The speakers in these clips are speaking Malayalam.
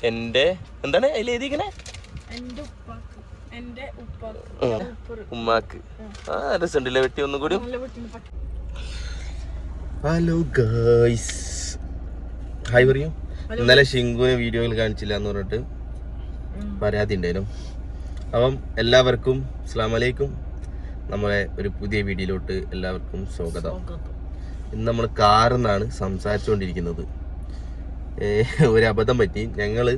എന്റെ എന്താണ് അതിൽ എഴുതിയിരിക്കണേ? ഉമ്മാക്ക്. ആ രസമുണ്ടല്ലേ വെട്ടി ഒന്നും കൂടി. ഹലോ ഗായ്സ്, ഹായ് പറയൂ. ഇന്നലെ ഷിങ്കുവിനെ വീഡിയോയിൽ കാണിച്ചില്ല എന്ന് പറഞ്ഞിട്ട് പരാതി ഉണ്ടായിരുന്നു. അപ്പം എല്ലാവർക്കും അസ്സലാമു അലൈക്കും. നമ്മളെ ഒരു പുതിയ വീഡിയോയിലോട്ട് എല്ലാവർക്കും സ്വാഗതം. ഇന്ന് നമ്മൾ കാറിൽ നിന്നാണ് സംസാരിച്ചുകൊണ്ടിരിക്കുന്നത്. ഒരു അബദ്ധം പറ്റി. ഞങ്ങള്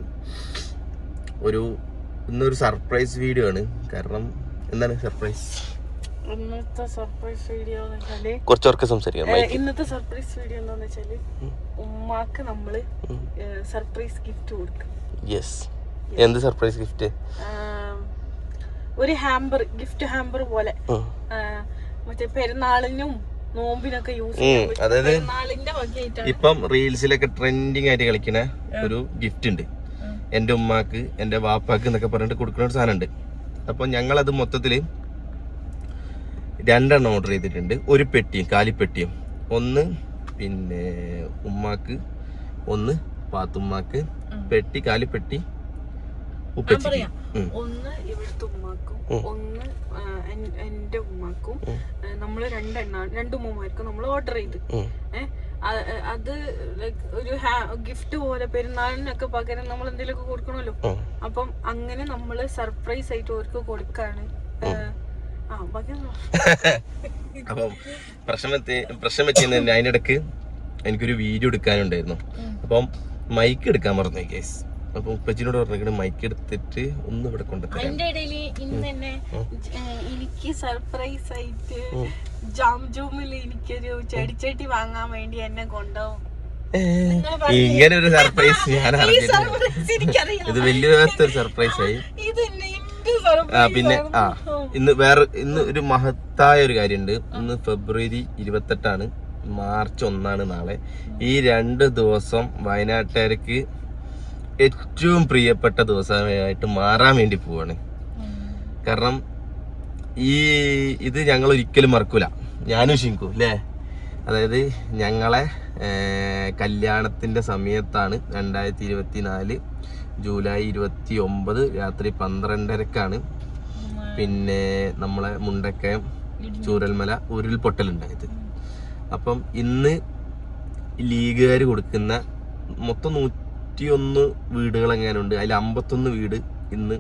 ഇന്നൊരു സർപ്രൈസ് വീഡിയോ ആണ്. കാരണം എന്താണ് സർപ്രൈസ്? ഇന്നത്തെ സർപ്രൈസ് വീഡിയോ എന്ന് വെച്ചാല് കുറച്ചൊക്കെ സംസാരിക്കാം. ഇന്നത്തെ സർപ്രൈസ് വീഡിയോ എന്താന്ന് വെച്ചാല് ഉമ്മാക്ക് നമ്മള് സർപ്രൈസ് ഗിഫ്റ്റ് കൊടുക്കും. യെസ്. എന്ത് സർപ്രൈസ് ഗിഫ്റ്റ്? ഒരു ഹാമ്പർ, ഗിഫ്റ്റ് ഹാമ്പർ പോലെ. മറ്റേ പെരുന്നാളിനും നോമ്പിനൊക്കെ യൂസ് ചെയ്യാൻ. അതായത് പെരുന്നാളിന്റെ വകയായിട്ടാണ് ഇപ്പം റീൽസിലൊക്കെ ട്രെൻഡിങ് ആയിട്ട് കളിക്കുന്ന ഒരു ഗിഫ്റ്റ് ഉണ്ട്. എൻ്റെ ഉമ്മാക്ക്, എൻ്റെ വാപ്പാക്ക് എന്നൊക്കെ പറഞ്ഞിട്ട് കൊടുക്കുന്ന ഒരു സാധനം ഉണ്ട്. അപ്പൊ ഞങ്ങളത് മൊത്തത്തില് 2 ഓർഡർ ചെയ്തിട്ടുണ്ട്. ഒരു പെട്ടിയും കാലിപ്പെട്ടിയും. ഒന്ന് പിന്നെ ഉമ്മാക്ക്, ഒന്ന് പാത്തുമ്മാക്ക്. പെട്ടി കാലിപ്പെട്ടി ഉപ്പച്ചിക്ക്. ഒന്ന് ഇവിടുത്തെ ഉമ്മാക്കും, ഒന്ന് എന്റെ ഉമ്മാക്കും. നമ്മള് 2 ഉമ്മമാർക്കും നമ്മൾ ഓർഡർ ചെയ്ത്. അത് ലൈക്ക് ഒരു ഗിഫ്റ്റ് പോലെ പെരുന്നാളിനൊക്കെ പകരം നമ്മൾ എന്തെങ്കിലുമൊക്കെ കൊടുക്കണമല്ലോ. അപ്പം അങ്ങനെ നമ്മള് സർപ്രൈസ് ആയിട്ട് അവർക്ക് കൊടുക്കാണ്. അപ്പം പ്രശ്നം വെച്ച് അതിനിടക്ക് എനിക്കൊരു വീഡിയോ എടുക്കാനുണ്ടായിരുന്നു. അപ്പം മൈക്ക് എടുക്കാൻ മറന്നു കേസ്. അപ്പൊ ഉപ്പച്ചിനോട് പറഞ്ഞ മൈക്ക് എടുത്തിട്ട് ഒന്ന് ഇവിടെ കൊണ്ടുതരാം. അതിന്റെ ഇടയില് ഇന്ന് തന്നെ എനിക്ക് സർപ്രൈസ് ആയിട്ട് ജാംജൂമില് എനിക്കൊരു ചെടിച്ചട്ടി വാങ്ങാൻ വേണ്ടി എന്നെ കൊണ്ടുപോകും. ഇങ്ങനെ ഒരു സർപ്രൈസ് ഞാൻ അറിഞ്ഞില്ല. ഇത് വലിയൊരു സർപ്രൈസ് ആയി. പിന്നെ ഇന്ന് ഒരു മഹത്തായ ഒരു കാര്യമുണ്ട്. ഇന്ന് ഫെബ്രുവരി 28 മാർച്ച് 1 നാളെ. ഈ 2 ദിവസം വയനാട്ടുകാർക്ക് ഏറ്റവും പ്രിയപ്പെട്ട ദിവസമായിട്ട് മാറാൻ വേണ്ടി പോവാണ്. കാരണം ഇത് ഞങ്ങൾ ഒരിക്കലും മറക്കൂല, ഞാനും ഷിങ്കു അല്ലേ. അതായത് ഞങ്ങളെ കല്യാണത്തിന്റെ സമയത്താണ് 2024 ജൂലൈ 29 രാത്രി 12:30 പിന്നെ നമ്മളെ മുണ്ടക്കയം ചൂരൽമല ഉരുൾപൊട്ടലുണ്ടായത്. അപ്പം ഇന്ന് ലീഗുകാർ കൊടുക്കുന്ന മൊത്തം 101 വീടുകൾ എങ്ങാനുണ്ട്. അതിൽ 51 വീട് ഇന്ന്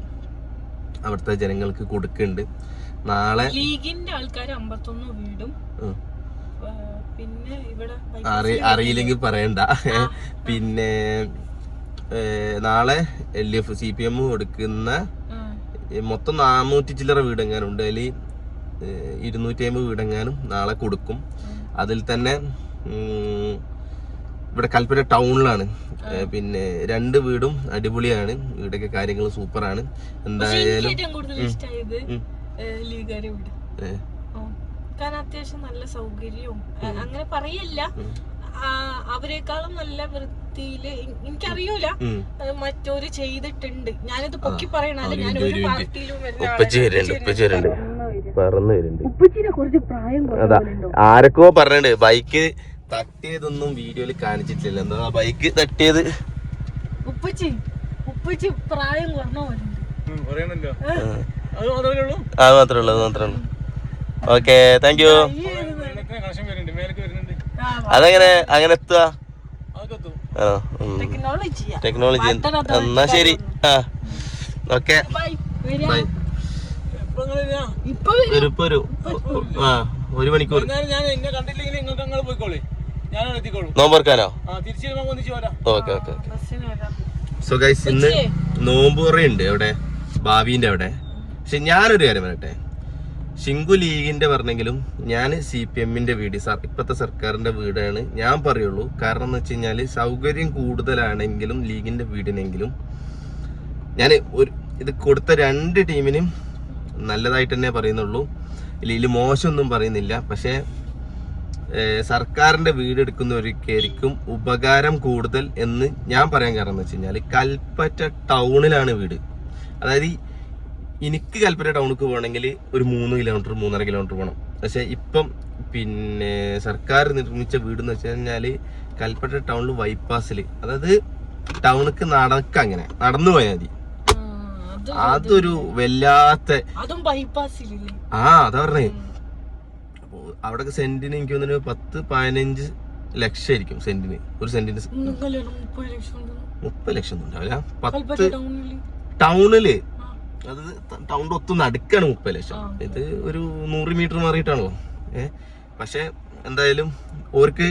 അവിടുത്തെ ജനങ്ങൾക്ക് കൊടുക്കുന്നുണ്ട്. നാളെ ലീഗിന്റെ ആൾക്കാർ 51 വീടും പിന്നെ ഇവിടെ അറിയില്ലെങ്കിൽ പറയണ്ട. പിന്നെ നാളെ LDF CPM കൊടുക്കുന്ന മൊത്തം 400 ചില്ലറ വീടെങ്ങാനുണ്ട്. അതിൽ 250 വീടെങ്ങാനും നാളെ കൊടുക്കും. അതിൽ തന്നെ ഇവിടെ കൽപ്പറ്റ ടൗണിലാണ്. പിന്നെ 2 വീടും അടിപൊളിയാണ്. വീടൊക്കെ കാര്യങ്ങൾ സൂപ്പറാണ്. എന്തായാലും കാരണം അത്യാവശ്യം നല്ല സൗകര്യവും അങ്ങനെ പറയല്ല, അവരെക്കാളും നല്ല വൃത്തിയില് എനിക്കറിയൂല മറ്റൊരു ചെയ്തിട്ടുണ്ട്. ഞാനിത് പൊക്കി പറയണല്ലോ. ഞാൻ ഒരു പാർട്ടിയിലും ഉപ്പച്ചിനെ കുറച്ച് പ്രായം ആരൊക്കെയോ പറഞ്ഞിട്ടുണ്ട്. ബൈക്ക് തട്ടിയതൊന്നും വീഡിയോയിൽ കാണിച്ചിട്ടില്ല. എന്താ ബൈക്ക് തട്ടിയത്? ഉപ്പച്ചി പ്രായം കുറഞ്ഞോ. അത് മാത്രമേ ഉള്ളൂ. Okay, thank you. അതെങ്ങനെ എത്തുക? ടെക്നോളജി. എന്നാ ശരി. ഓക്കെ, ഒരു മണിക്കൂർ നോമ്പറക്കാനോ? ഓക്കെ. സോ ഗൈസ്, ഇന്ന് നോമ്പ് തുറയുണ്ട് അവിടെ ഭാവിന്റെ അവിടെ. പക്ഷെ ഞാനൊരു കാര്യം പറയട്ടെ, ഷിങ്കു ലീഗിന്റെ പറഞ്ഞെങ്കിലും ഞാൻ CPMന്റെ വീട്, ഇപ്പത്തെ സർക്കാരിന്റെ വീടാണ് ഞാൻ പറയുള്ളൂ. കാരണം എന്ന് വെച്ച് കഴിഞ്ഞാല് സൗകര്യം കൂടുതലാണെങ്കിലും ലീഗിന്റെ വീടിനെങ്കിലും ഞാൻ ഇത് കൊടുത്ത 2 ടീമിനും നല്ലതായിട്ട് തന്നെ പറയുന്നുള്ളൂ. ഇതിൽ മോശമൊന്നും പറയുന്നില്ല. പക്ഷെ സർക്കാരിന്റെ വീട് എടുക്കുന്നവർക്കായിരിക്കും ഉപകാരം കൂടുതൽ എന്ന് ഞാൻ പറയാൻ കാരണം എന്ന് വെച്ച് കഴിഞ്ഞാൽ കൽപ്പറ്റ ടൗണിലാണ് വീട്. അതായത് എനിക്ക് കൽപ്പറ്റ ടൗണിലേക്ക് പോകണമെങ്കിൽ ഒരു 3 കിലോമീറ്റർ 3.5 കിലോമീറ്റർ പോകണം. പക്ഷെ ഇപ്പം പിന്നെ സർക്കാർ നിർമ്മിച്ച വീട് എന്ന് വെച്ച് കഴിഞ്ഞാൽ കൽപ്പറ്റ ടൗണിൽ ബൈപ്പാസിൽ, അതായത് ടൗണിക്ക് അങ്ങനെ നടന്നു പോയാൽ മതി. അതൊരു വല്ലാത്ത അതാ പറഞ്ഞേ. അപ്പൊ അവിടെ സെന്റിന് എനിക്ക് തോന്നുന്നു 10-15 ലക്ഷം ആയിരിക്കും സെന്റിന്. ഒരു സെന്റിന് 30 ലക്ഷം ഒന്നും ഉണ്ടാവില്ല. 10 ടൗണില്, അത് ടൗണിന്റെ ഒത്തും നടുക്കാണ് 30 ലക്ഷം. ഇത് ഒരു 100 മീറ്റർ മാറിയിട്ടാണല്ലോ. പക്ഷെ എന്തായാലും ഓർക്ക്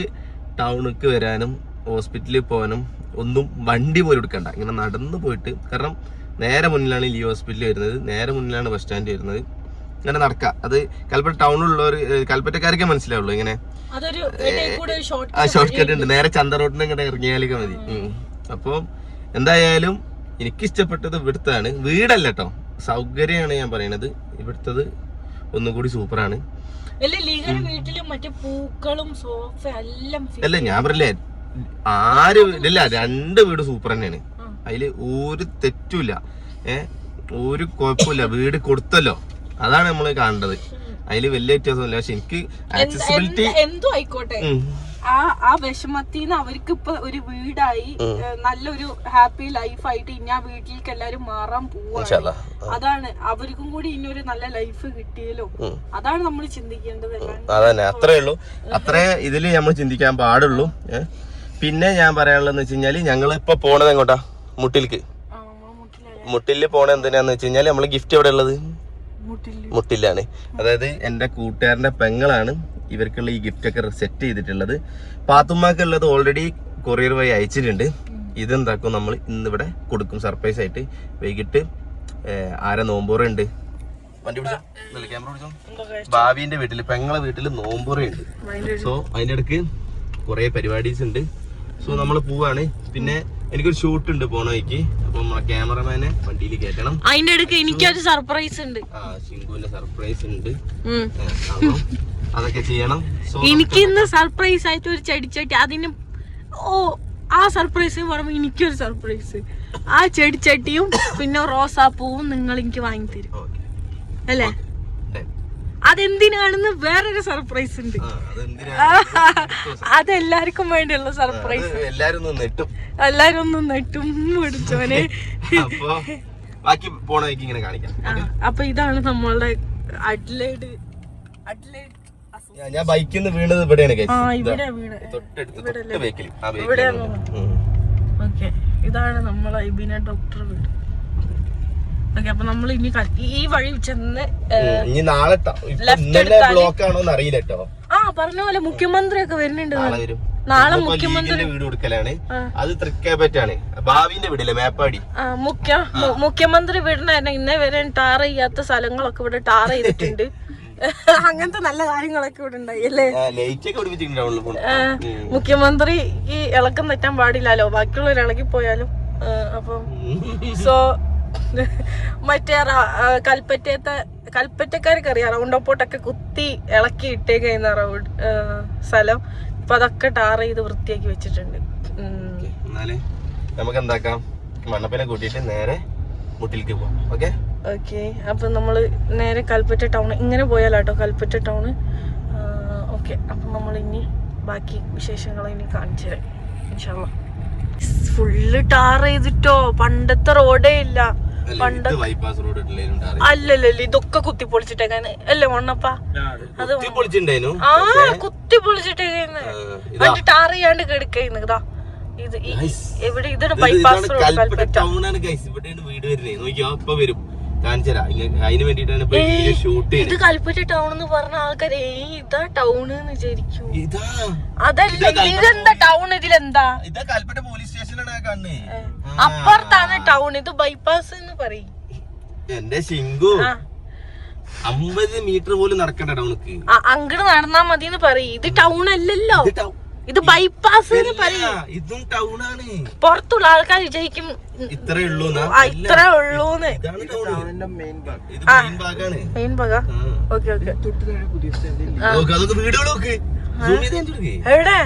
ടൗണിക്ക് വരാനും ഹോസ്പിറ്റലിൽ പോകാനും ഒന്നും വണ്ടി പോലും എടുക്കണ്ട, ഇങ്ങനെ നടന്നു പോയിട്ട്. കാരണം നേരെ മുന്നിലാണ് ഈ ഹോസ്പിറ്റൽ വരുന്നത്, നേരെ മുന്നിലാണ് ബസ് സ്റ്റാൻഡ് വരുന്നത്. ഇങ്ങനെ നടക്കാം. അത് കൽപ്പറ്റ ടൗണിലുള്ളവർ, കൽപ്പറ്റക്കാർക്കേ മനസ്സിലാവുള്ളൂ. ഇങ്ങനെ ഷോർട്ട് കട്ട് ഉണ്ട്. നേരെ ചന്ത റോഡിന് ഇങ്ങനെ ഇറങ്ങിയാലൊക്കെ മതി. അപ്പൊ എന്തായാലും എനിക്കിഷ്ടപ്പെട്ടത് ഇവിടുത്താണ്. വീടല്ല കേട്ടോ, സൗകര്യമാണ് ഞാൻ പറയണത്. ഇവിടുത്തത് ഒന്നുകൂടി സൂപ്പറാണ്. അല്ല ഞാൻ പറയില്ലേ, ആര് വീടില്ല, 2 വീട് സൂപ്പർ തന്നെയാണ്. അതില് ഒരു തെറ്റുമില്ല, ഒരു കുഴപ്പമില്ല. വീട് കൊടുത്തല്ലോ, അതാണ് നമ്മള് കാണേണ്ടത്. അതില് വലിയ വ്യത്യാസമില്ല. പക്ഷെ എനിക്ക് ആക്സസിബിലിറ്റി എന്തോ ആയിക്കോട്ടെ, ആ വിഷമത്തിന്ന് അവർക്ക് ഇപ്പൊ ഒരു വീടായി, നല്ലൊരു ഹാപ്പി ലൈഫായിട്ട് ഇനി ആ വീട്ടിലേക്ക് എല്ലാരും മാറാൻ പോവാണ്. അതാണ് അവർക്കും കൂടി ഇനി ഒരു നല്ല ലൈഫ് കിട്ടിയല്ലോ, അതാണ് നമ്മൾ ചിന്തിക്കേണ്ടത്. അതന്നെ, അത്രേ ഉള്ളൂ. അത്രേ ഇതില് നമ്മൾ ചിന്തിക്കാൻ പാടുള്ളൂ. പിന്നെ ഞാൻ പറയാനുള്ളതെന്ന് വെച്ച് കഴിഞ്ഞാല്, ഞങ്ങൾ ഇപ്പൊ പോണത് എങ്ങോട്ടാ? മുട്ടിലേക്ക്. മുട്ടില് പോണ എന്തിനാന്ന് വെച്ച് കഴിഞ്ഞാല്, നമ്മള് ഗിഫ്റ്റ് എവിടെ ഉള്ളത്? മുട്ടിലാണ്. അതായത് എന്റെ കൂട്ടുകാരന്റെ പെങ്ങളാണ് ഇവർക്കുള്ള ഈ ഗിഫ്റ്റ് ഒക്കെ സെറ്റ് ചെയ്തിട്ടുള്ളത്. പാത്തുമ്മാക്കുള്ളത് ഓൾറെഡി കൊറിയർ വഴി അയച്ചിട്ടുണ്ട്. ഇതെന്താക്കും നമ്മൾ ഇന്നിവിടെ കൊടുക്കും സർപ്രൈസ് ആയിട്ട്. വൈകിട്ട് ആരെ നോമ്പൂറുണ്ട്, വണ്ടി പിടിച്ചോ, ക്യാമറ പിടിച്ചോ. ഭാവിന്റെ വീട്ടില്, പെങ്ങളെ വീട്ടില് നോമ്പൂറുണ്ട്. സോ അതിന്റെ ഇടക്ക് കുറെ പരിപാടീസ് ഉണ്ട്. സോ നമ്മള് പോവാണ്. പിന്നെ എനിക്കൊരു ഷൂട്ട് ഉണ്ട് പോണ വഴിക്ക്. അപ്പൊ നമ്മളെ ക്യാമറമാനെ വണ്ടിയിൽ കയറ്റണം. അതിന്റെ ഇടയ്ക്ക് എനിക്കൊരു സർപ്രൈസ് ഉണ്ട്. ശിങ്കുവിന്റെ സർപ്രൈസ് ഉണ്ട്. അതൊക്കെ ചെയ്യണം. എനിക്ക് ഇന്ന് സർപ്രൈസ് ആയിട്ട് ഒരു ചെടിച്ചട്ടി, അതിന് ആ സർപ്രൈസ് പറയുമ്പോ എനിക്കൊരു സർപ്രൈസ്. ആ ചെടിച്ചട്ടിയും പിന്നെ റോസാപ്പൂവും നിങ്ങൾ എനിക്ക് വാങ്ങി തരും അല്ലേ? അതെന്തിനാണെന്ന് വേറൊരു സർപ്രൈസ് ഉണ്ട്. അതെല്ലാവർക്കും വേണ്ടിയുള്ള സർപ്രൈസ്. എല്ലാരും ഒന്ന് നെട്ടും പിടിച്ചോനെ. അപ്പൊ ഇതാണ് നമ്മളുടെ അഡ്ലൈഡ്. ഞാൻ ബൈക്കിൽ നിന്ന് വീണത് ഇവിടെയാണ്. ഓക്കെ, ഇതാണ് നമ്മളെ ഇബിന ഡോക്ടർ വീട്. ഓക്കെ, അപ്പൊ നമ്മൾ ഇനി ഈ വഴി ചെന്ന് നാളെ ബ്ലോക്ക് ആണോന്ന് അറിയില്ല കേട്ടോ. പറഞ്ഞ പോലെ മുഖ്യമന്ത്രി ഒക്കെ വരുന്നുണ്ട്. നാളെ മുഖ്യമന്ത്രി വീട് കൊടുക്കലാണ്. അത് തൃക്കേപ്പറ്റാണ്. ഭാവിന്റെ വീടില്ലേ, മേപ്പാടി. മുഖ്യമന്ത്രി വീടിന് ഇന്നേ വരെ ടാർ ചെയ്യാത്ത സ്ഥലങ്ങളൊക്കെ ഇവിടെ ടാർ ചെയ്തിട്ടുണ്ട്. അങ്ങനത്തെ നല്ല കാര്യങ്ങളൊക്കെ ഇവിടെ ഉണ്ടായി അല്ലേ? മുഖ്യമന്ത്രി ഈ ഇളക്കം തെറ്റാൻ പാടില്ലല്ലോ, ബാക്കിയുള്ളവർ ഇളകി പോയാലും. അപ്പം മറ്റേ കൽപ്പറ്റക്കാർക്ക് അറിയാം, റൗണ്ടപ്പോട്ടൊക്കെ കുത്തി ഇളക്കി ഇട്ടേക്കുന്ന റോഡ് സ്ഥലം. ഇപ്പൊ അതൊക്കെ ടാർ ചെയ്ത് വൃത്തിയാക്കി വെച്ചിട്ടുണ്ട്. നമുക്ക് എന്താക്കാം, മണ്ണപ്പനെ കൂട്ടിയിട്ട് നേരെ മുട്ടിലേക്ക് പോവാം. ഓക്കെ, അപ്പൊ നമ്മള് നേരെ കൽപ്പറ്റ ടൗൺ ഇങ്ങനെ പോയാലാട്ടോ കൽപ്പറ്റ ടൗണ്. ഓക്കെ, അപ്പൊ നമ്മൾ ഇനി ബാക്കി വിശേഷങ്ങൾ ഇനി കാണിച്ചു തരാം ഇൻഷാ അല്ലാഹ്. ഫുള്ള് ടാർ ചെയ്തിട്ടോ, പണ്ടത്തെ റോഡേ ഇല്ല. അല്ലല്ലോ, ഇതൊക്കെ കുത്തിപ്പൊളിച്ചിട്ടേക്കാണ് അല്ലേ മണ്ണപ്പ? അത് കുത്തി പൊളിച്ചിട്ടേക്കാണ്. മറ്റേ ടാർ ചെയ്യാണ്ട് കിടക്കുന്നു. ഇതാ ഇത് എവിടെ? ഇതാണ് ബൈപ്പാസ് റോഡ് കൽപ്പറ്റ. ഇത് കൽപ്പറ്റ ടൗൺ എന്ന് പറഞ്ഞ ആൾക്കാര് ഇതാ ടൗൺ എന്ന് വിചാരിക്കും. അതല്ല, ഇതെന്താ ടൗൺ? ഇതിലെന്താ? അപ്പുറത്താണ് ടൗൺ, ഇത് ബൈപ്പാസ് എന്ന് പറയും. എന്റെ ശിങ്കു 50 മീറ്റർ പോലും നടക്കണ്ട ടൗണിക്ക്. അങ്ങോട്ട് നടന്നാ മതി എന്ന് പറയും. ഇത് ടൗൺ അല്ലല്ലോ, ഇത് ബൈപ്പാസ് എന്ന് പറയും. ഇതും ടൗണാണ്. പുറത്തുള്ള ആൾക്കാർ വിചാരിക്കും ഇത്രേ ഉള്ളൂന്ന്. മെയിൻ ഭാഗ. Okay okay. എവിടെ?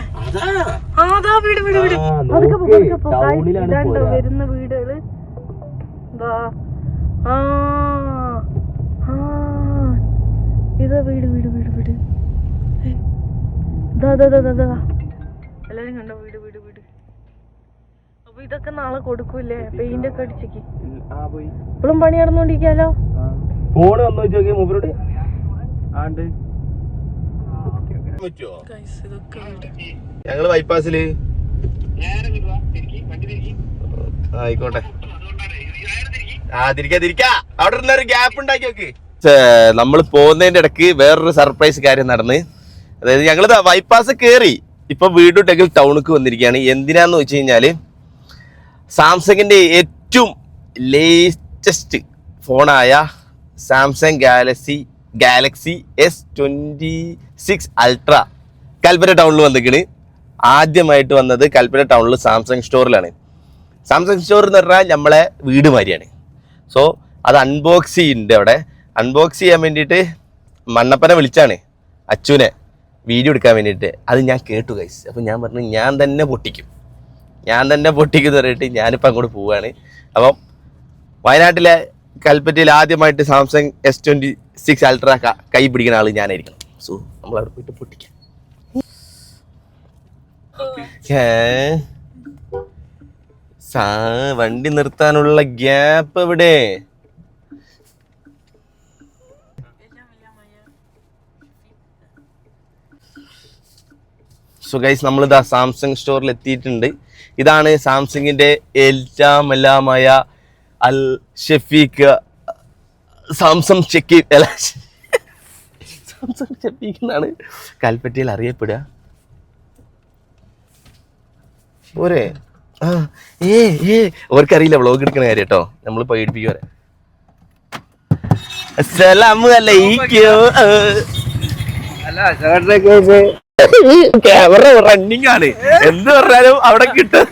അതാ വീട് വീട് വീട്. വരുന്ന വീടുകള് ഇതാ വീട് വീട് വീട് വീട്. എല്ലാരും കണ്ടോ? വീട് വീട് വീട്. അപ്പൊ ഇതൊക്കെ നാളെ കൊടുക്കൂലേ പെയിന്റ് ഒക്കെ അടിച്ചേക്ക് ഇപ്പോഴും പണി നടന്നുകൊണ്ടിരിക്കാലോ ഫോണ് വന്നു നോക്കി മൂപ്പരോട് ഞങ്ങള് ബൈപ്പാസില് ആയിക്കോട്ടെ തിരിക്കാ അവിടെ ഇരുന്നൊരു ഗ്യാപ്പ് ഉണ്ടാക്കി നോക്ക്. നമ്മൾ പോകുന്നതിന്റെ ഇടയ്ക്ക് വേറൊരു സർപ്രൈസ് കാര്യം നടന്ന്, അതായത് ഞങ്ങൾ ബൈപ്പാസ് കയറി ഇപ്പൊ വീടുണ്ടെങ്കിൽ ടൗണിക്ക് വന്നിരിക്കുകയാണ്. എന്തിനാന്ന് വെച്ച് കഴിഞ്ഞാല് സാംസങ്ങിന്റെ ഏറ്റവും ലേറ്റസ്റ്റ് ഫോണായ Samsung Galaxy S26 ultra Kalpetta ടൗണിൽ വന്നിരിക്കണ്. ആദ്യമായിട്ട് വന്നത് കൽപ്പറ്റ ടൗണിൽ സാംസങ് സ്റ്റോറിലാണ്. സാംസങ് സ്റ്റോർ എന്ന് പറഞ്ഞാൽ നമ്മളെ വീട് മാതിരിയാണ്. സോ അത് അൺബോക്സ് ചെയ്യുന്നുണ്ട്. അവിടെ അൺബോക്സ് ചെയ്യാൻ വേണ്ടിയിട്ട് മണ്ണപ്പനെ വിളിച്ചാണ്, അച്ചുവിനെ വീഡിയോ എടുക്കാൻ വേണ്ടിയിട്ട്. അത് ഞാൻ കേട്ടു ഗൈസ്. അപ്പം ഞാൻ പറഞ്ഞു ഞാൻ തന്നെ പൊട്ടിക്കും എന്ന് പറഞ്ഞിട്ട് ഞാനിപ്പോൾ അങ്ങോട്ട് പോവുകയാണ്. അപ്പം വയനാട്ടിലെ കൽപ്പറ്റയിൽ ആദ്യമായിട്ട് സാംസങ് S26 അൾട്ര കൈ പിടിക്കുന്ന ആൾ ഞാനായിരിക്കണം. സോ നമ്മളവിടെ പോയിട്ട് പൊട്ടിക്കാം. വണ്ടി നിർത്താനുള്ള ഗ്യാപ്പ് എവിടെ? സോ ഗൈസ് നമ്മളിതാ സാംസങ് സ്റ്റോറിൽ എത്തിയിട്ടുണ്ട്. ഇതാണ് സാംസങ്ങിന്റെ എല്ലാമായ അൽ ഷഫീഖ് സാംസങ് ഷക്കീബ് എന്നാണ് കൽപ്പറ്റയിൽ അറിയപ്പെടുക. പോരെ അവർക്കറിയില്ല വ്ളോഗ് എടുക്കണ കാര്യം കേട്ടോ. നമ്മൾ പേടിപ്പിക്കുവരെ. ക്യാമറ റണ്ണിങ് ആണ്, എന്ത് പറഞ്ഞാലും അവിടെ കിട്ടും.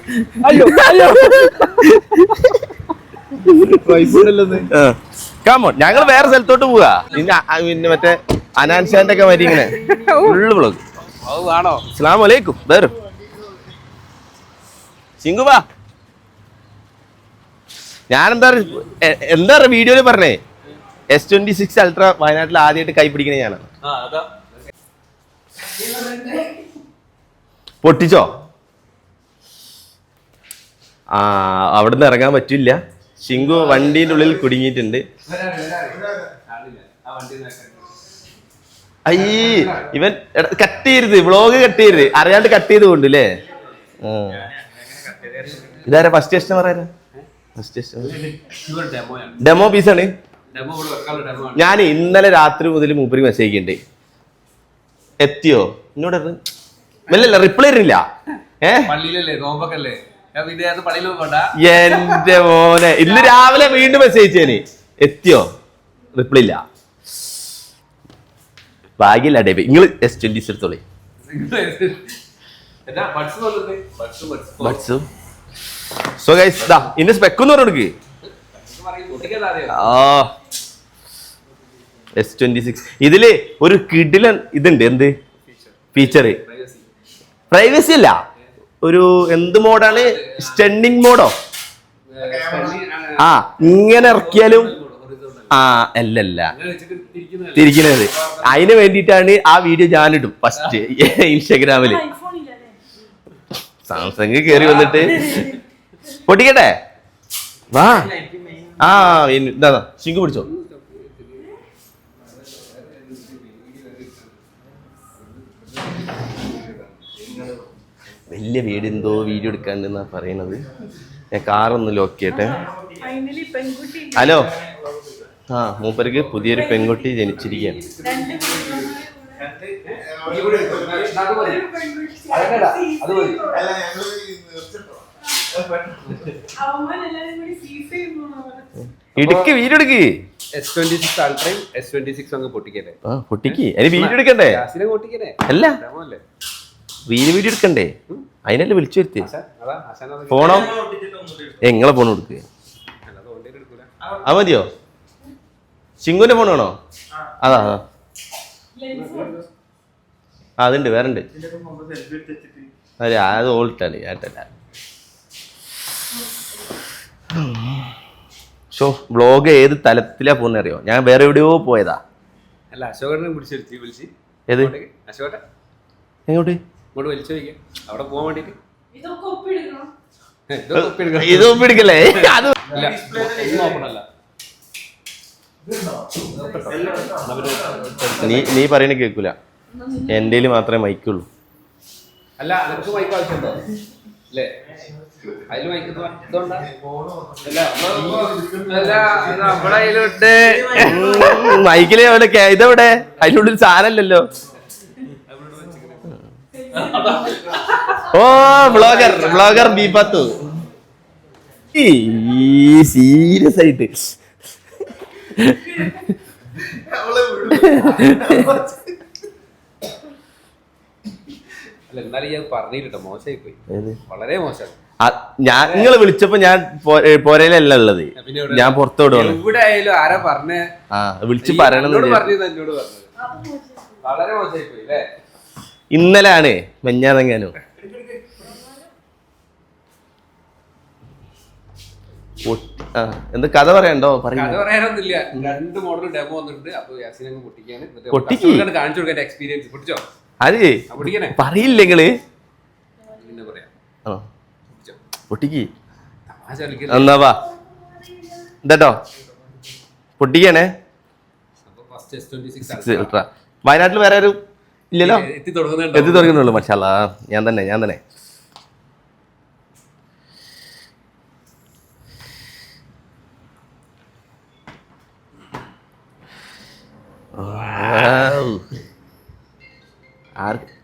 ഞങ്ങൾ വേറെ സ്ഥലത്തോട്ട് പോവാ. പിന്നെ മറ്റേ അനാൻഷാന്റെ ഒക്കെ മതി ഇങ്ങനെ ഫുള്ള് വ്ളോഗ്. അസ്സലാമു അലൈക്കും. വേറെ ചിങ്കുവാ, ഞാനെന്താ വീഡിയോയില് പറഞ്ഞേ S26 അൾട്ര വയനാട്ടിൽ ആദ്യമായിട്ട് കൈ പിടിക്കണേ ഞാനാണ്. പൊട്ടിച്ചോ? അവിടുന്ന് ഇറങ്ങാൻ പറ്റില്ല. ചിങ്കു വണ്ടീന്റെ ഉള്ളിൽ കുടുങ്ങിയിട്ടുണ്ട്. ഇവൻ കട്ട് ചെയ്യരുത്, വ്ളോഗ് കട്ട് ചെയ്യരുത്, അറിയാണ്ട് കട്ട് ചെയ്ത് കൊണ്ടല്ലേ. ഇതാരാ ഫസ്റ്റ് കസ്റ്റമർ? ഡെമോ പീസാണ്. ഞാൻ ഇന്നലെ രാത്രി മുതൽ മൂപ്പര് മെസ്സേജ് ഉണ്ട്. എത്തിയോ? എന്നോട് ഇല്ലല്ല, റിപ്ലൈ തരുന്നില്ല. എന്റെ മോനെ ഇന്ന് രാവിലെ വീണ്ടും മെസ്സേജ് ചെയ്തേന്. എത്തിയോ? റിപ്ലൈ ഇല്ല. ഭാഗ്യല്ല ഡേബി, നിങ്ങൾ S26 എടുത്തോളി. സോ ഗൈസ് ദാ ഇതിന്റെ സ്പെക്ക് ഒന്ന് പറഞ്ഞു കൊടുക്ക്. S26 ഇതില് ഒരു കിടിലൻ ഇതുണ്ട്. എന്ത് ഫീച്ചർ? പ്രൈവസി അല്ല, ഒരു എന്ത് മോഡാണ്? സ്റ്റണ്ണിങ് മോഡോ? ഇങ്ങനെ ഇറക്കിയാലും അല്ലല്ല തിരിക്കുന്നത്. അതിന് വേണ്ടിയിട്ടാണ് ആ വീഡിയോ ഞാനിടും ഫസ്റ്റ് ഇൻസ്റ്റാഗ്രാമില്. സാംസങ് കേറി വന്നിട്ട് പൊട്ടിക്കട്ടെ. വാ. ഇതാ ശിങ്കു പിടിച്ചോ. വലിയ വീഡിയോ എന്തോ വീഡിയോ എടുക്കാണ്ടെന്നാ പറയണത്. ഞാൻ കാറൊന്ന് ലോക്ക് ചെയ്യട്ടെ. ഹലോ. മൂപ്പർക്ക് പുതിയൊരു പെൺകുട്ടി ജനിച്ചിരിക്കുകയാണ്. ഇടുക്ക് വീഡിയോ എടുക്ക്. S26 അൾട്രയും S26 അങ്ങ് പൊട്ടിക്കട്ടെ. പൊട്ടിക്ക്. അതിന് വീഡിയോ എടുക്കണ്ടേ? അല്ല, വീഡിയോ എടുക്കണ്ടേ? അതിനല്ലേ വിളിച്ചു വരുത്തി. ഫോണോ? എങ്ങളെ ഫോൺ കൊടുക്കുക. അത് മതിയോ? ചിങ്കുന്റെ ഫോൺ വേണോ? അതാ അതുണ്ട്, വേറെ ഉണ്ട്. അതെ, അത് ഓൾട്ടല്ലേ ഏട്ടല്ല. ഷോ വ്ളോഗ് ഏത് തലത്തിലാ പോകുന്ന അറിയോ? ഞാൻ വേറെ എവിടെയോ പോയതാ. അല്ല, അശോകനെ ഏത് എങ്ങോട്ട്? അവിടെ പോകാൻ വേണ്ടിട്ട് ഇത് ഒപ്പിടിക്കല്ലേ അത് നീ പറയണ കേൾക്കൂല. എൻ്റെ മാത്രമേ മൈക്കുള്ളൂ. അല്ല നിനക്ക് മൈക്ക് ആവശ്യമുണ്ടോ അല്ലേ? അതിൽ മൈക്ക് നമ്മളതിലോട്ട് മൈക്കില് ഇതെവിടെ? അതിനുള്ളിൽ സാധനല്ലോ. ഓ വ്ളോഗർ ബീപത്തു സീരിയസ് ആയിട്ട് എന്നാലും ഞാൻ പറഞ്ഞിട്ടോ മോശമായി പോയി, വളരെ മോശം. നിങ്ങൾ വിളിച്ചപ്പോ ഞാൻ പോരയിലല്ല ഉള്ളത്, ഞാൻ പുറത്തോടുവാണ്. ഇവിടെ ആയാലും ആരാ പറഞ്ഞേ? വിളിച്ച് പറയണം. എന്നോട് പറഞ്ഞത് വളരെ മോശമായി പോയി അല്ലേ? ഇന്നലാണ് മെഞ്ഞാതെങ്ങാനോ എന്ത് കഥ പറയണ്ടോ? കഥ പറയാനൊന്നുമില്ല. 2 മോഡൽ ഡെമോ വന്നിട്ടുണ്ട്. അപ്പൊ യാസിനങ്ങ് പൊട്ടിക്കാണ് കാണിച്ചു കൊടുക്കാൻ എക്സ്പീരിയൻസ്. പൊട്ടിച്ചോ? അത് പറയില്ല നിങ്ങള് പൊട്ടിക്ക്. എന്നാ വാ എന്താട്ടോ പൊട്ടിക്കണേ. വയനാട്ടിൽ വേറെ ആരും ഇല്ലല്ലോ? എത്തി തുടങ്ങുന്നുള്ളൂ. മാഷാല്ലാ. ഞാൻ തന്നെ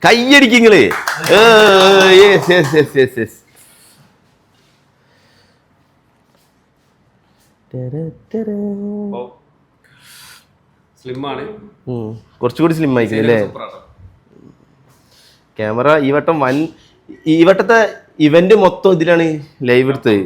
കയ്യടിക്കങ്ങള്. കുറച്ചുകൂടി സ്ലിം ആയിക്കല്ലേ ക്യാമറ. ഈ വട്ടത്തെ ഇവന്റ് മൊത്തം ഇതിലാണ് ലൈവ് എടുത്തത്.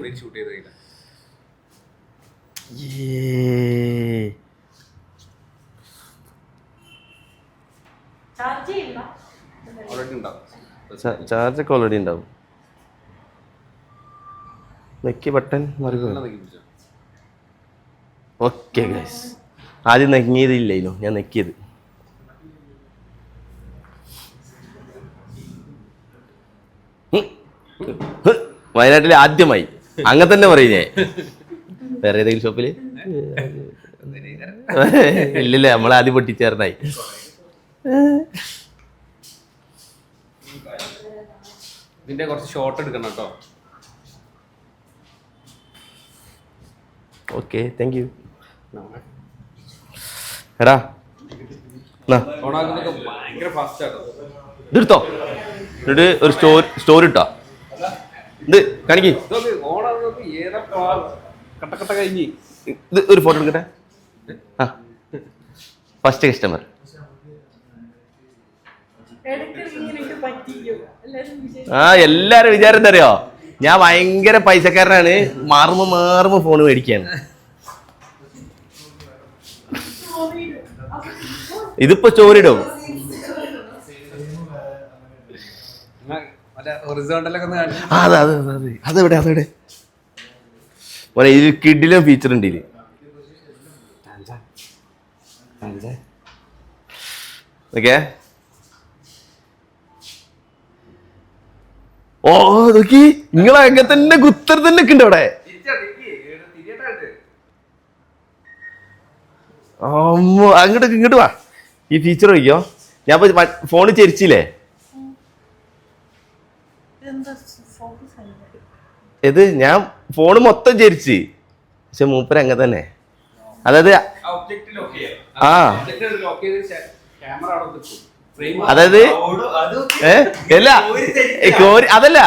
ചാർജ് ഒക്കെ ഓൾറെഡി ഉണ്ടാവും. നെക്കി ബട്ടൺ ഓക്കെ ഗൈസ്. ആദ്യം നെക്കിയതില്ലായിരുന്നു, ഞാൻ നെക്കിയത്. വയനാട്ടിൽ ആദ്യമായി അങ്ങനെ തന്നെ പറയുന്നേ. വേറെ ഏതെങ്കിലും ഷോപ്പില് ഇല്ലില്ല, നമ്മളാദ്യം പൊട്ടിച്ചേർന്നായി. ഇതിന്റെ കുറച്ച് ഷോട്ട് എടുക്കണം കേട്ടോ. Okay thank you. എടാ ഭയങ്കര ഫാസ്റ്റ് ആട്ടോ. ഇതെടുത്തോ, എന്നിട്ട് ഒരു സ്റ്റോറി ഇട്ടോ. ഇത് കാണിക്ക്. ഇത് ഒരു ഫോട്ടോ എടുക്കട്ടെ. First customer. എല്ലാരും വിചാരം എന്താ അറിയോ? ഞാൻ ഭയങ്കര പൈസക്കാരനാണ്, മാറുമ്പോ ഫോൺ മേടിക്കാണ്. ഇതിപ്പോ സ്റ്റോറിയിടും. അതെവിടെ ഇത് കിഡിലും ഫീച്ചർ ഉണ്ട് ഇതില്. ഓക്കെ. ഓ നോക്കി, നിങ്ങളെ അങ്ങനെ തന്നെ കുത്തർ തന്നെ ഉണ്ട് അവിടെ. അങ്ങോട്ട് വാ. ഈ ഫീച്ചർ വയ്ക്കോ. ഞാൻ ഫോണ് ചരിച്ചില്ലേ? ഇത് ഞാൻ ഫോണ് മൊത്തം ചരിച്ച്. പക്ഷെ മൂപ്പര് അങ്ങനെ തന്നെ. അതായത് അതായത് അതല്ല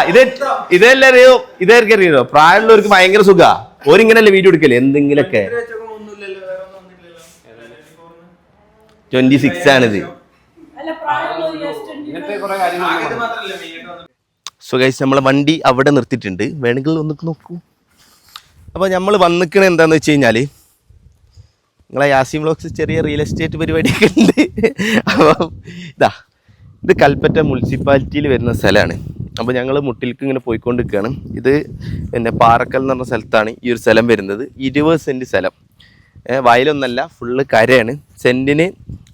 ഇതായിരിക്കും അറിയോ? പ്രായമുള്ളവർക്ക് ഭയങ്കര സുഖ. ഓരിങ്ങനല്ലേ വീഡിയോ എടുക്കല്ലേ എന്തെങ്കിലൊക്കെ. 26 ആണിത്. സോ ഗൈസ്, നമ്മളെ വണ്ടി അവിടെ നിർത്തിയിട്ടുണ്ട്. വേണമെങ്കിൽ ഒന്ന് നോക്കൂ. അപ്പോൾ നമ്മൾ വന്നിക്കണ എന്താണെന്ന് വെച്ച് കഴിഞ്ഞാൽ, നിങ്ങളെ യാസീം വ്ളോഗ്സ് ചെറിയ റിയൽ എസ്റ്റേറ്റ് പരിപാടിയൊക്കെ ഉണ്ട്. അപ്പം ഇത് കൽപ്പറ്റ മുനിസിപ്പാലിറ്റിയിൽ വരുന്ന സ്ഥലമാണ്. അപ്പോൾ ഞങ്ങൾ മുട്ടിലേക്ക് ഇങ്ങനെ പോയിക്കൊണ്ടിരിക്കുകയാണ്. ഇത് പിന്നെ പാറക്കൽ എന്ന് പറഞ്ഞ സ്ഥലത്താണ് ഈ ഒരു സ്ഥലം വരുന്നത്. 20 സെൻറ്റ് സ്ഥലം, വയലൊന്നല്ല, ഫുള്ള് കരയാണ്. സെൻറ്റിന്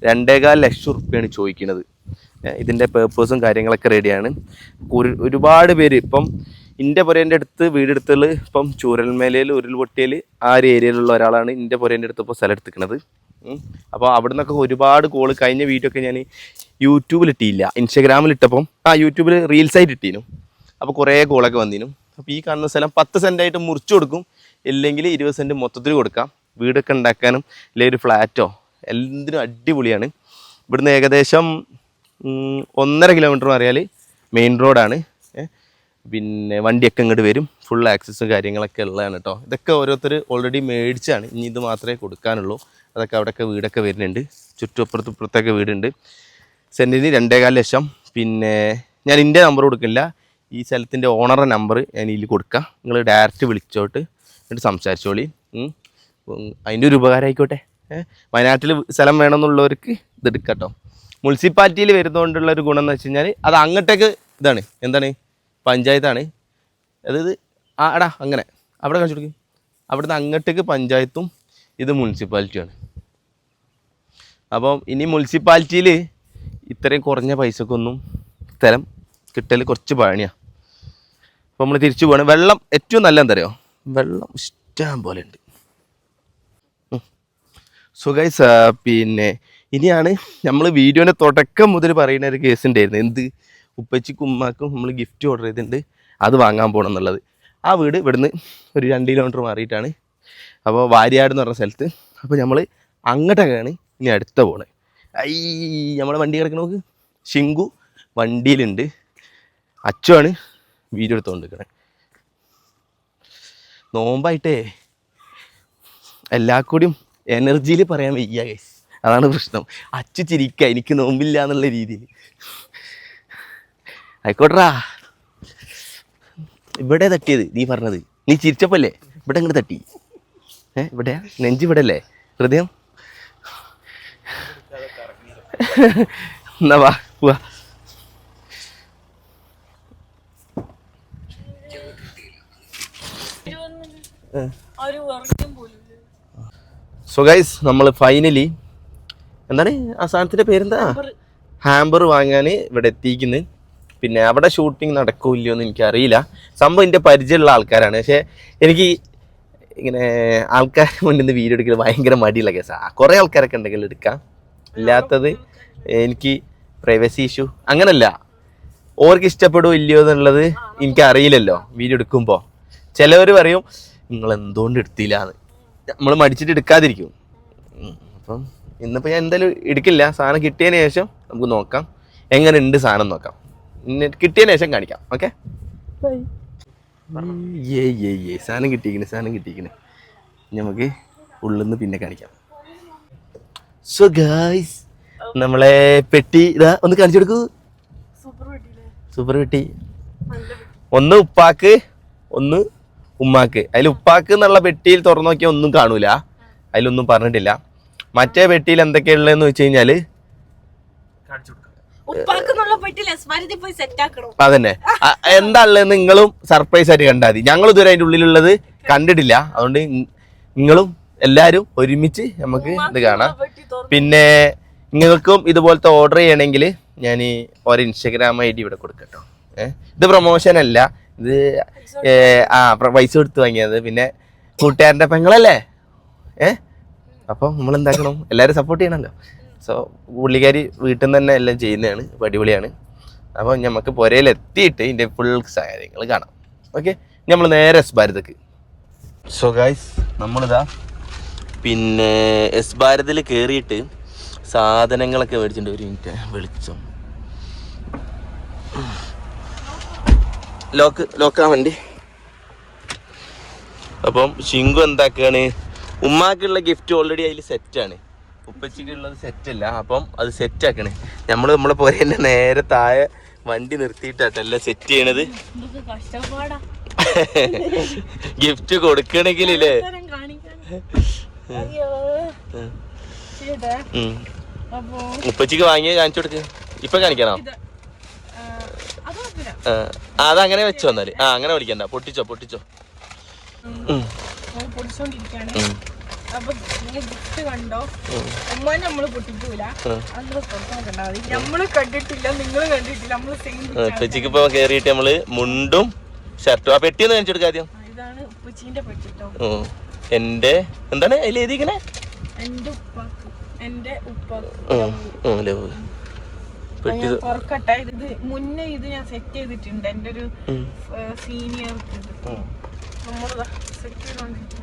2.25 ലക്ഷം റുപ്യാണ് ചോദിക്കുന്നത്. ഇതിൻ്റെ പേപ്പേഴ്സും കാര്യങ്ങളൊക്കെ റെഡിയാണ്. ഒരുപാട് പേര് ഇപ്പം എൻ്റെ പുരേൻ്റെ അടുത്ത് വീടെടുത്തുള്ള ഇപ്പം ചൂരൽമലയിൽ ഉരുൾപൊട്ടിയിൽ ആ ഒരു ഏരിയയിലുള്ള ഒരാളാണ് എൻ്റെ പുരേൻ്റെ അടുത്ത് ഇപ്പോൾ സ്ഥലം എടുത്തിരിക്കുന്നത്. അപ്പോൾ അവിടെ നിന്നൊക്കെ ഒരുപാട് കോള് കഴിഞ്ഞ വീഡിയോ ഒക്കെ ഞാൻ യൂട്യൂബിലിട്ടില്ല, ഇൻസ്റ്റാഗ്രാമിലിട്ടപ്പം യൂട്യൂബിൽ റീൽസായിട്ട് ഇട്ടീനും. അപ്പോൾ കുറേ കോളൊക്കെ വന്നിനും. അപ്പോൾ ഈ കാണുന്ന സ്ഥലം 10 സെൻറ്റായിട്ട് മുറിച്ച് കൊടുക്കും, ഇല്ലെങ്കിൽ 20 സെൻറ്റ് മൊത്തത്തിൽ കൊടുക്കാം. വീടൊക്കെ ഉണ്ടാക്കാനും അല്ലെങ്കിൽ ഒരു ഫ്ലാറ്റോ എന്തിനും അടിപൊളിയാണ്. ഇവിടുന്ന് ഏകദേശം 1.5 കിലോമീറ്റർ അറിയാൽ മെയിൻ റോഡാണ്. പിന്നെ വണ്ടിയൊക്കെ ഇങ്ങോട്ട് വരും, ഫുൾ ആക്സസും കാര്യങ്ങളൊക്കെ ഉള്ളതാണ് കേട്ടോ. ഇതൊക്കെ ഓരോരുത്തർ ഓൾറെഡി മേടിച്ചാണ്, ഇനി ഇത് മാത്രമേ കൊടുക്കാനുള്ളൂ. അതൊക്കെ അവിടെയൊക്കെ വീടൊക്കെ വരുന്നുണ്ട്, ചുറ്റുമപ്പുറത്തൊക്കെ വീടുണ്ട്. സെൻറ്റിന് 2.25 ലക്ഷം. പിന്നെ ഞാൻ എൻ്റെ നമ്പർ കൊടുക്കില്ല, ഈ സ്ഥലത്തിൻ്റെ ഓണറുടെ നമ്പർ ഞാൻ ഇതിൽ കൊടുക്കാം. നിങ്ങൾ ഡയറക്റ്റ് വിളിച്ചോട്ട് എന്നിട്ട് സംസാരിച്ചോളി. അതിൻ്റെ ഒരു ഉപകാരം ആയിക്കോട്ടെ. വയനാട്ടിൽ സ്ഥലം വേണമെന്നുള്ളവർക്ക് ഇതെടുക്കാം കേട്ടോ. മുനിസിപ്പാലിറ്റിയിൽ വരുന്നതുകൊണ്ടുള്ളൊരു ഗുണം എന്ന് വെച്ച് കഴിഞ്ഞാൽ അത് അങ്ങോട്ടേക്ക് ഇതാണ്, എന്താണ്, പഞ്ചായത്താണ്. അതായത് എടാ അങ്ങനെ അവിടെ കാണിച്ചു കൊടുക്കും. അവിടുന്ന് അങ്ങോട്ടേക്ക് പഞ്ചായത്തും ഇത് മുനിസിപ്പാലിറ്റിയാണ്. അപ്പം ഇനി മുനിസിപ്പാലിറ്റിയിൽ ഇത്രയും കുറഞ്ഞ പൈസക്കൊന്നും സ്ഥലം കിട്ടൽ കുറച്ച് പണിയാണ്. അപ്പോൾ നമ്മൾ തിരിച്ചു പോകണം. വെള്ളം ഏറ്റവും നല്ല എന്താ പറയുക, വെള്ളം ഇഷ്ടം പോലെ ഉണ്ട്. സോ ഗൈസ്, പിന്നെ ഇനിയാണ് നമ്മൾ വീഡിയോൻ്റെ തുടക്കം മുതൽ പറയുന്ന ഒരു കേസ് ഉണ്ടായിരുന്നു. എന്ത്, ഉപ്പച്ചിക്കും ഉമ്മാക്കും നമ്മൾ ഗിഫ്റ്റ് ഓർഡർ ചെയ്തിട്ടുണ്ട്, അത് വാങ്ങാൻ പോകണം എന്നുള്ളത്. ആ വീട് ഇവിടുന്ന് ഒരു 2 കിലോമീറ്റർ മാറിയിട്ടാണ്. അപ്പോൾ വാര്യാട് എന്ന് പറഞ്ഞ സ്ഥലത്ത്. അപ്പോൾ നമ്മൾ അങ്ങോട്ടൊക്കെയാണ് ഇനി അടുത്ത പോണേ. നമ്മളെ വണ്ടി കിടക്കണ നോക്ക്, ഷിങ്കു വണ്ടിയിലുണ്ട്, അച്ചുവാണ് വീഡിയോ എടുത്തുകൊണ്ടിരിക്കണേ. നോമ്പായിട്ടേ എല്ലാ കൂടിയും എനർജിയിൽ പറയാൻ വയ്യ ഗൈസ്, അതാണ് പ്രശ്നം. അച്ചു ചിരിക്കുക, എനിക്ക് നോമ്പില്ല എന്നുള്ള രീതിയിൽ. ആയിക്കോട്ടെടാ, ഇവിടെ തട്ടിയത് നീ പറഞ്ഞത്, നീ ചിരിച്ചപ്പല്ലേ ഇവിടെ ഇങ്ങോട്ട് തട്ടി. ഇവിടെയാ നെഞ്ച്, ഇവിടെ അല്ലേ ഹൃദയം. എന്നാ വാ പോവാ. സോ ഗൈസ്, നമ്മൾ ഫൈനലി എന്താണ് ആ സാധനത്തിൻ്റെ പേരെന്താ, ഹാമ്പർ വാങ്ങാൻ ഇവിടെ എത്തിക്കുന്നത്. പിന്നെ അവിടെ ഷൂട്ടിങ് നടക്കില്ലയോ എന്ന് എനിക്കറിയില്ല. സംഭവം എൻ്റെ പരിചയമുള്ള ആൾക്കാരാണ്, പക്ഷേ എനിക്ക് ഇങ്ങനെ ആൾക്കാർ മുന്നിൽ നിന്ന് വീഡിയോ എടുക്കൽ ഭയങ്കര മടിയുള്ള കേസാണ്. കുറേ ആൾക്കാരൊക്കെ ഉണ്ടെങ്കിൽ എടുക്കാം, ഇല്ലാത്തത് എനിക്ക് പ്രൈവസി ഇഷ്യൂ അങ്ങനല്ല, ഓർക്ക് ഇഷ്ടപ്പെടുമോ ഇല്ലയോ എന്നുള്ളത് എനിക്കറിയില്ലല്ലോ. വീഡിയോ എടുക്കുമ്പോൾ ചിലവർ പറയും നിങ്ങൾ എന്തുകൊണ്ട് എടുത്തില്ല എന്ന്, നമ്മൾ മടിച്ചിട്ട് എടുക്കാതിരിക്കും. അപ്പം ഇന്നിപ്പോൾ ഞാൻ എന്തായാലും എടുക്കില്ല. സാധനം കിട്ടിയതിന് ശേഷം നമുക്ക് നോക്കാം എങ്ങനെ ഉണ്ട് സാധനം, നോക്കാം, കിട്ടിയതിന് ശേഷം കാണിക്കാം. ഓക്കെ, സാധനം കിട്ടിയിരിക്കണേ നമുക്ക് ഉള്ളിൽ നിന്ന് പിന്നെ കാണിക്കാം. സോ ഗൈസ്, നമ്മളെ പെട്ടി ഇതാ ഒന്ന് കാണിച്ചു കൊടുക്കൂ. സൂപ്പർ പെട്ടി. ഒന്ന് ഉപ്പാക്ക്, ഒന്ന് ഉമ്മാക്ക്. അതിൽ ഉപ്പാക്ക് എന്നുള്ള പെട്ടിയിൽ തുറന്നു നോക്കിയാൽ ഒന്നും കാണൂല, അതിലൊന്നും പറഞ്ഞിട്ടില്ല. മറ്റേ പെട്ടിയിൽ എന്തൊക്കെയുള്ളതെന്ന് വെച്ച് കഴിഞ്ഞാല് അതന്നെ എന്താ ഉള്ളതെന്ന് നിങ്ങളും സർപ്രൈസ് ആയിട്ട് കണ്ടാൽ മതി. ഞങ്ങൾ ഇതുവരെ അതിൻ്റെ ഉള്ളിലുള്ളത് കണ്ടിട്ടില്ല, അതുകൊണ്ട് നിങ്ങളും എല്ലാവരും ഒരുമിച്ച് നമുക്ക് ഇത് കാണാം. പിന്നെ നിങ്ങൾക്കും ഇതുപോലത്തെ ഓർഡർ ചെയ്യണമെങ്കിൽ ഞാൻ ഒരു ഇൻസ്റ്റാഗ്രാം ID ഇവിടെ കൊടുക്കട്ടോ. ഇത് പ്രൊമോഷൻ അല്ല, ഇത് പൈസ കൊടുത്ത് വാങ്ങിയത്. പിന്നെ കൂട്ടുകാരൻ്റെ പെങ്ങളല്ലേ, അപ്പം നമ്മൾ എന്താക്കണം, എല്ലാവരും സപ്പോർട്ട് ചെയ്യണമല്ലോ. സോ പുള്ളിക്കാരി വീട്ടിൽ നിന്ന് തന്നെ എല്ലാം ചെയ്യുന്നതാണ്, അടിപൊളിയാണ്. അപ്പോൾ നമുക്ക് പുരയിലെത്തിയിട്ട് ഇതിൻ്റെ ഫുൾ കാര്യങ്ങൾ കാണാം. ഓക്കെ, നമ്മൾ നേരെ എസ് ഭാരതക്ക്. സോ ഗൈസ്, നമ്മളിതാ പിന്നെ എസ് ഭാരതിൽ കയറിയിട്ട് സാധനങ്ങളൊക്കെ മേടിച്ചിട്ടുണ്ട്. ഒരു മിനിറ്റ്, വെളിച്ചം ലോക്കാ വണ്ടി. അപ്പം ഷിങ്കു എന്താക്കാണ്, ഉമ്മാക്കുള്ള ഗിഫ്റ്റ് ഓൾറെഡി അതിൽ സെറ്റാണ്, ഉപ്പച്ചിക്കുള്ളത് സെറ്റല്ല. അപ്പം അത് സെറ്റാക്കണേ. നമ്മളെ പോലെ തന്നെ നേരെ താഴെ വണ്ടി നിർത്തിയിട്ടെല്ലാം സെറ്റ് ചെയ്യണത്. ഗിഫ്റ്റ് കൊടുക്കണെങ്കിലേ ഉപ്പച്ചിക്ക് വാങ്ങിയ കാണിച്ചു കൊടുക്ക്. ഇപ്പൊ കാണിക്കണോ? അതങ്ങനെ വെച്ചോ എന്നാല്. അങ്ങനെ വിളിക്കണ്ട, പൊട്ടിച്ചോ. അപ്പൊ ഗിഫ്റ്റ് കണ്ടോ, ഉമ്മ നമ്മള് പൊട്ടിക്കൂല, നമ്മള് കണ്ടിട്ടില്ല, നിങ്ങള് കണ്ടിട്ടില്ല. നമ്മള് ഉപ്പച്ചിക്ക് ഇപ്പൊ കേറിയിട്ട് നമ്മള് മുണ്ടും ഷർട്ടും. ആ പെട്ടിയൊന്ന് കാണിച്ചെടുക്കാം ആദ്യം. ഇതാണ് ഉപ്പച്ചീന്റെ പെട്ടിട്ടോ. എന്റെ എന്താണ് അതിൽ എഴുതിക്കണേ? എന്റെ ഉപ്പാക്ക് പെട്ടി തുറക്കട്ടെ. ഇത് മുന്നേ ഇത് ഞാൻ സെറ്റ് ചെയ്തിട്ടുണ്ട് എന്റെ ഒരു സീനിയർക്ക്. നമ്മളതാ സെറ്റ് ചെയ്തോണ്ടിരിക്കും.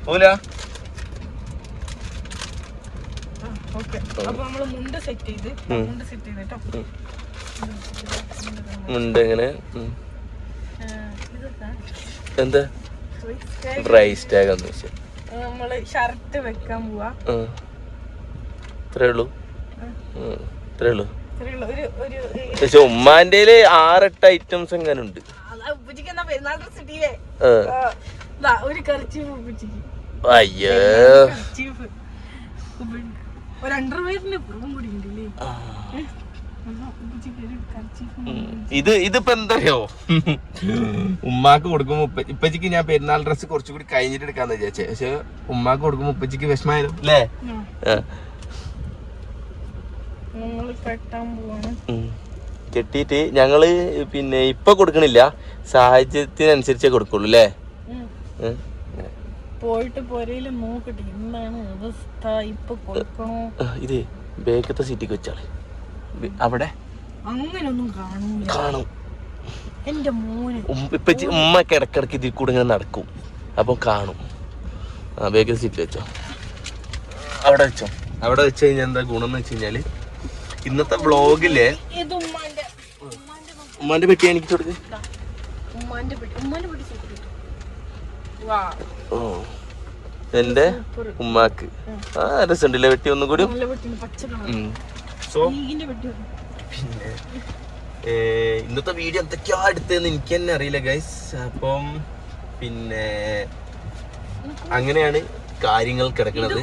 ഓക്കെ, അപ്പൊ നമ്മള് മുണ്ട് സെറ്റ് ചെയ്തിട്ടോ. മുണ്ട് എങ്ങനെ എന്താ പ്രൈസ് ടാഗ് എന്ന് വെച്ചാൽ നമ്മള് ഷർട്ട് വെക്കാൻ പോവാ. ഇത്രേ ഉള്ളൂ. പക്ഷെ ഉമ്മാന്റെ 6-8 ഐറ്റംസ് എങ്ങനെ ഉണ്ട്. ഒരു കർച്ചീഫ് ഉപ്പച്ചിക്ക്. അയ്യോ, ഒരു അണ്ടർവെയറിന്റെ പുറം കൂടി ഉണ്ടല്ലേ. ഇതിപ്പോ എന്തായോ ഉമ്മാക്ക് കൊടുക്കുമ്പോ ഇപ്പച്ചിക്ക് ഞാൻ പെരുന്നാൾ ഡ്രസ്സ് കുറച്ചുകൂടി കഴിഞ്ഞിട്ട് എടുക്കാന്ന് വിചാരിച്ചേ. പക്ഷെ ഉമ്മാക്ക് കൊടുക്കുമ്പോ ഉപ്പച്ചിക്ക് വിഷമായാലോ അല്ലേ? കെട്ടിട്ട് ഞങ്ങള് പിന്നെ ഇപ്പൊ കൊടുക്കണില്ല, സാഹചര്യത്തിനനുസരിച്ചേ കൊടുക്കുള്ളൂ അല്ലേ? പോയിട്ട് പോരയില് നോക്കട്ടെ എന്താണ് അവസ്ഥ, ഇപ്പൊ കൊടുക്കണോ? ഇത് ബേക്കത്തെ സീറ്റിക്ക് വെച്ചാളെ, അവിടെ അങ്ങനൊന്നും കാണും. എന്റെ മോന് ഇപ്പച്ചി ഉമ്മക്ക് ഇടക്കിടക്ക് ഇതിൽ കൂടെ ഇങ്ങനെ നടക്കും, അപ്പൊ കാണും. ബേക്കത്തെ സീറ്റ് വെച്ചോ, അവിടെ വെച്ചോ. അവിടെ വെച്ച് കഴിഞ്ഞാൽ എന്താ ഗുണം എന്ന് വെച്ച് കഴിഞ്ഞാല് ഇന്നത്തെ വ്ളോഗില് ഉമ്മാന്റെ പെട്ടി എനിക്ക് കൊടുക്ക്. എന്റെ ഉമ്മാക്ക് രസമുണ്ടല്ലേ വെട്ടി ഒന്നും കൂടി. സോ പിന്നെ ഇന്നത്തെ വീഡിയോ എന്തൊക്കെയാ എടുത്തതെന്ന് എനിക്ക് തന്നെ അറിയില്ല ഗൈസ്. അപ്പം പിന്നെ അങ്ങനെയാണ് കാര്യങ്ങൾ കിടക്കുന്നത്.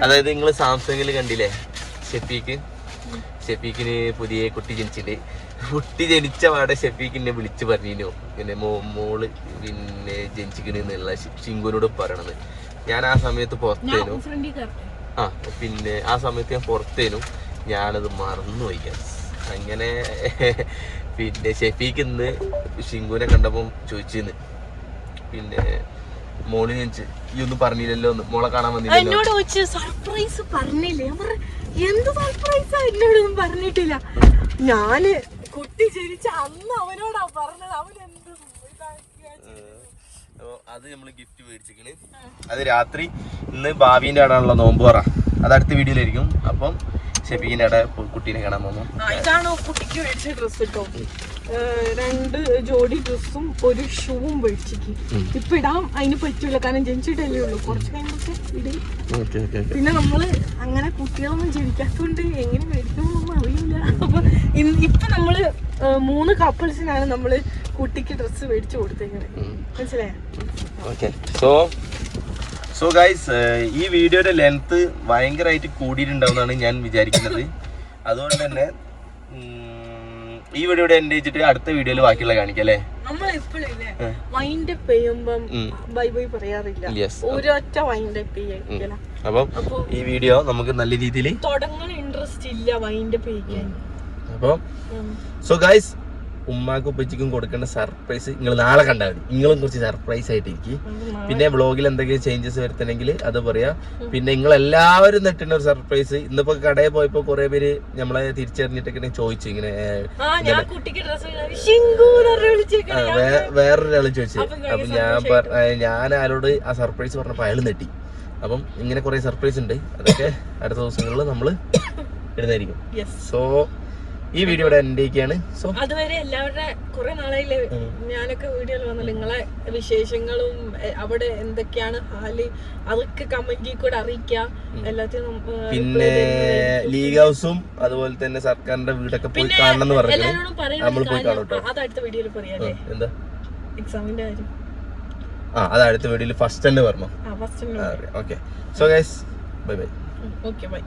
അതായത് നിങ്ങള് സാംസങ്ങില് കണ്ടില്ലേ ഷെഫീക്കിന് പുതിയ കുട്ടി ജനിച്ചിട്ട്. കുട്ടി ജനിച്ച പാടെ ഷെഫീക്കിനെ വിളിച്ച് പറഞ്ഞിരുന്നു പിന്നെ മോള് പിന്നെ ജനിച്ചിക്കണെന്നുള്ള ഷിങ്കുവിനോട് പറയണത്. ഞാൻ ആ സമയത്ത് പുറത്തേനു. പിന്നെ ആ സമയത്ത് ഞാൻ പുറത്തേനു, ഞാനത് മറന്നുപോയി. അങ്ങനെ പിന്നെ ഷെഫീക്ക് ഇന്ന് ഷിങ്കുവിനെ കണ്ടപ്പം ചോദിച്ചിരുന്നു പിന്നെ മോള് ജനിച്ച് ഈ ഒന്നും പറഞ്ഞില്ലല്ലോ, മോളെ കാണാൻ വന്നില്ലല്ലോ. സർപ്രൈസ് പറഞ്ഞില്ലേ? എന്ത് സർപ്രൈസാ? എന്നോടൊന്നും പറഞ്ഞിട്ടില്ല. ഞാന് കുട്ടി ജനിച്ച അന്ന് അവനോടാ പറഞ്ഞത്. അവനെന്ത് അത് നമ്മള് ഗിഫ്റ്റ് മേടിച്ചിരിക്കണ്. അത് രാത്രി ഇന്ന് ഭാവിന്റെ ആടാണല്ലോ നോമ്പ് പറ, അത് അടുത്ത വീഡിയോയിലായിരിക്കും. അപ്പം ഷെഫീക്കിന്റെ അവിടെ കുട്ടീനെ കാണാൻ പോകുന്നു. ഇതാണോ കുട്ടിക്ക് മേടിച്ച ഡ്രസ് കേട്ടോ. 2 ജോഡി ഡ്രസ്സും ഒരു ഷൂവും മേടിച്ചിക്ക്. ഇപ്പൊ ഇടാൻ അതിന് പറ്റൂല, കാരണം ജനിച്ചിട്ടല്ലേ ഉള്ളൂ. കുറച്ച് കഴിയുമ്പോ ഇടും. പിന്നെ നമ്മള് അങ്ങനെ കുട്ടികളൊന്നും ജനിക്കാത്തോണ്ട് എങ്ങനെ മേടിക്കണമെന്നൊന്നും അറിയില്ല. അപ്പൊ ഇപ്പൊ നമ്മള് 3 കപ്പിൾസിനാണ് നമ്മള് കുട്ടിക്ക് ഡ്രസ്സ് മേടിച്ചു കൊടുത്തേക്കുന്നത്, മനസ്സിലായോ? സോ ഗൈസ്, ഈ വീഡിയോയുടെ ലെങ്ത് ഭയങ്കരമായിട്ട് കൂടിയിട്ടുണ്ടാവുന്നതാണ് ഞാൻ വിചാരിക്കുന്നത്. അതുകൊണ്ട് തന്നെ ഈ വീഡിയോ എൻഡ് ചെയ്തിട്ട് അടുത്ത വീഡിയോയിൽ ബാക്കിയുള്ള കാണിക്കാം അല്ലേ? നമ്മൾ എപ്പോഴില്ലേ വൈൻഡ് അപ്പ് ചെയ്യുമ്പം ബൈ ബൈ പറയാറില്ല, ഒരൊറ്റ വൈൻഡ് അപ്പ് ചെയ്യാൻ. അപ്പം ഈ വീഡിയോ നമുക്ക് നല്ല രീതിയിൽ തുടങ്ങാൻ ഇൻട്രസ്റ്റ് ഇല്ല വൈൻഡ് അപ്പ് ചെയ്യാൻ. അപ്പം സോ ഗൈസ്, ഉമ്മാക്കും ഉപ്പച്ചിക്കും കൊടുക്കേണ്ട സർപ്രൈസ് നിങ്ങൾ നാളെ കണ്ടാൽ മതി. നിങ്ങളും കുറച്ച് സർപ്രൈസ് ആയിട്ടിരിക്കും. പിന്നെ വ്ളോഗിൽ എന്തെങ്കിലും ചേഞ്ചസ് വരുത്തണമെങ്കിൽ അത് പറയാ. പിന്നെ നിങ്ങൾ എല്ലാവരും നെട്ടുന്ന ഒരു സർപ്രൈസ്. ഇന്നിപ്പോ കടയിൽ പോയപ്പോ കുറെ പേര് നമ്മളെ തിരിച്ചറിഞ്ഞിട്ടൊക്കെ ചോദിച്ചു ഇങ്ങനെ വേറൊരാള് ചോദിച്ചു. അപ്പൊ ഞാൻ ആരോട് ആ സർപ്രൈസ് പറഞ്ഞപ്പോ അയാൾ നെട്ടി. അപ്പം ഇങ്ങനെ കുറെ സർപ്രൈസ് ഉണ്ട്, അതൊക്കെ അടുത്ത ദിവസങ്ങളിൽ നമ്മൾ ഇടുന്നതായിരിക്കും. സോ ഈ വീഡിയോയുടെ എൻഡേക്കാണ്. സോ അതുവരെ എല്ലാവരുടെ കുറെ നാളായില്ലേ ഞാനൊക്കെ വീഡിയോയിൽ വന്നല്ലോ, നിങ്ങളെ വിശേഷങ്ങളും അവിടെ എന്തൊക്കെയാണ് ഹാല് അതൊക്കെ കമന്റിൽ കൂടെ അറിയിക്കാം. എല്ലാത്തിനും പിന്നെ ലീഗ് ഹൗസും അതുപോലെ തന്നെ സർക്കാരിന്റെ വീടൊക്കെ പോയി കാണണം എന്ന് പറഞ്ഞു. നമ്മൾ പോയി കാണും. അത് അടുത്ത വീഡിയോയിൽ പറയാല്ലേ? എന്താ എക്സാമിന്റെ കാര്യം? അത് അടുത്ത വീഡിയോയിൽ ഫസ്റ്റ് തന്നെ പറഞ്ഞു. Okay, so guys, bye bye. Okay, by.